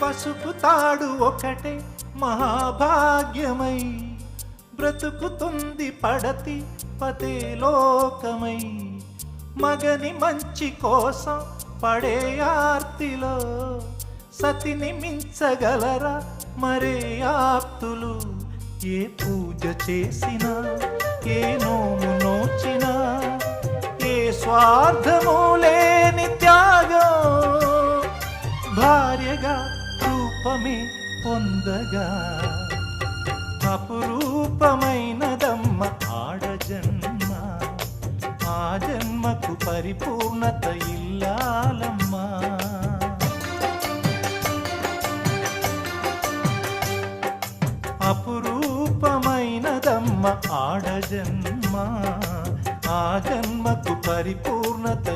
పసుపు తాడు ఒకటే మహాభాగ్యమై బ్రతుకుతుంది పడతి పదే లోకమై. మగని మంచి కోసం పడే ఆర్తిలో సతిని మించగలరా మరే ఆప్తులు. ఏ పూజ చేసినా ఏ నోము నోచినా ఏ స్వార్థము లేని త్యాగం భార్యగా రూపమే పొందగా. అపురూపమైనదమ్మ ఆడజన్మ, ఆ జన్మకు పరిపూర్ణత ఇల్లాలమ్మా. అపురూపమైనదమ్మ ఆడజన్మ, ఆ జన్మకు పరిపూర్ణత